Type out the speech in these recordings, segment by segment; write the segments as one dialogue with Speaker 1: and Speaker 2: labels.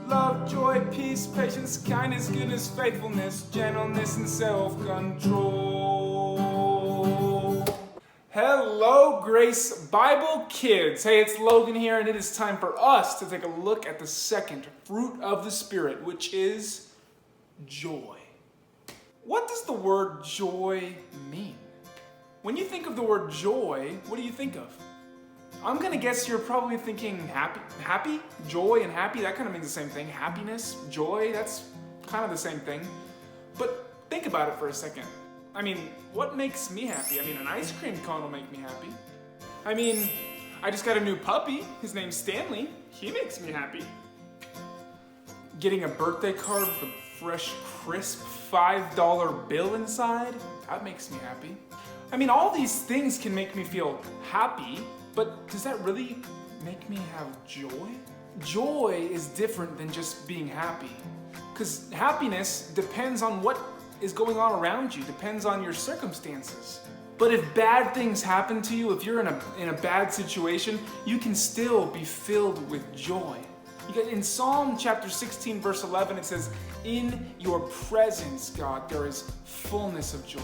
Speaker 1: Love, joy, peace, patience, kindness, goodness, faithfulness, gentleness, and self-control. Hello, Grace Bible kids. Hey, it's Logan here, and it is time for us to take a look at the second fruit of the Spirit, which is joy. What does the word joy mean? When you think of the word joy, what do you think of? I'm gonna guess you're probably thinking happy, joy and happy, that kind of means the same thing. Happiness, joy, that's kind of the same thing. But think about it for a second. I mean, what makes me happy? I mean, an ice cream cone will make me happy. I mean, I just got a new puppy. His name's Stanley. He makes me happy. Getting a birthday card with a fresh, crisp $5 bill inside, that makes me happy. I mean, all these things can make me feel happy, but does that really make me have joy? Joy is different than just being happy, because happiness depends on what is going on around you, depends on your circumstances. But if bad things happen to you, if you're in a bad situation, you can still be filled with joy. In Psalm chapter 16, verse 11, it says, "In your presence, God, there is fullness of joy."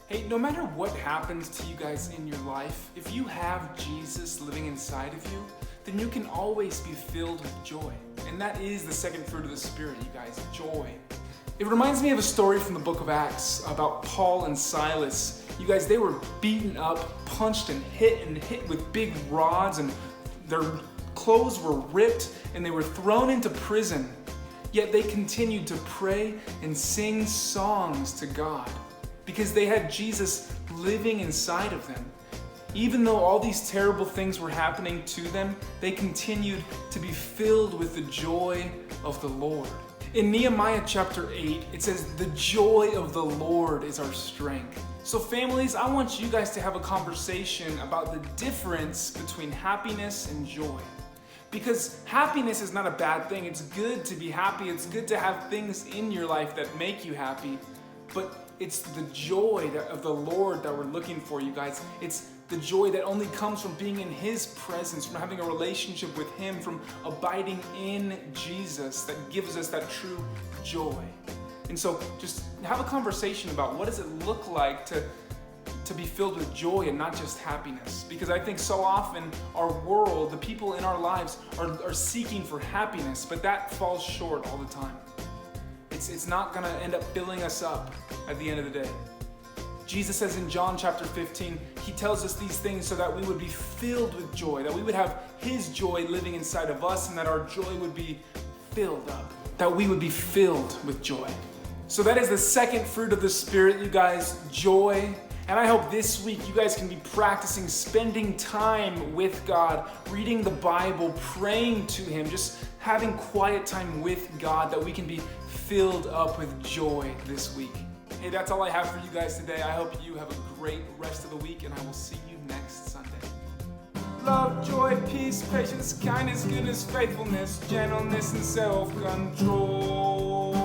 Speaker 1: Hey, no matter what happens to you guys in your life, if you have Jesus living inside of you, then you can always be filled with joy. And that is the second fruit of the Spirit, you guys, joy. It reminds me of a story from the book of Acts about Paul and Silas. You guys, they were beaten up, punched and hit with big rods, and their clothes were ripped, and they were thrown into prison. Yet they continued to pray and sing songs to God, because they had Jesus living inside of them. Even though all these terrible things were happening to them, they continued to be filled with the joy of the Lord. In Nehemiah chapter 8, it says, "The joy of the Lord is our strength." So families, I want you guys to have a conversation about the difference between happiness and joy. Because happiness is not a bad thing. It's good to be happy. It's good to have things in your life that make you happy. But it's the joy of the Lord that we're looking for, you guys. It's the joy that only comes from being in His presence, from having a relationship with Him, from abiding in Jesus, that gives us that true joy. And so just have a conversation about what does it look like to be filled with joy and not just happiness. Because I think so often our world, the people in our lives are seeking for happiness, but that falls short all the time. It's not gonna end up filling us up at the end of the day. Jesus says in John chapter 15, He tells us these things so that we would be filled with joy, that we would have His joy living inside of us, and that our joy would be filled up, that we would be filled with joy. So that is the second fruit of the Spirit, you guys, joy. And I hope this week you guys can be practicing spending time with God, reading the Bible, praying to Him, just having quiet time with God, that we can be filled up with joy this week. Hey, that's all I have for you guys today. I hope you have a great rest of the week, and I will see you next Sunday. Love, joy, peace, patience, kindness, goodness, faithfulness, gentleness, and self-control.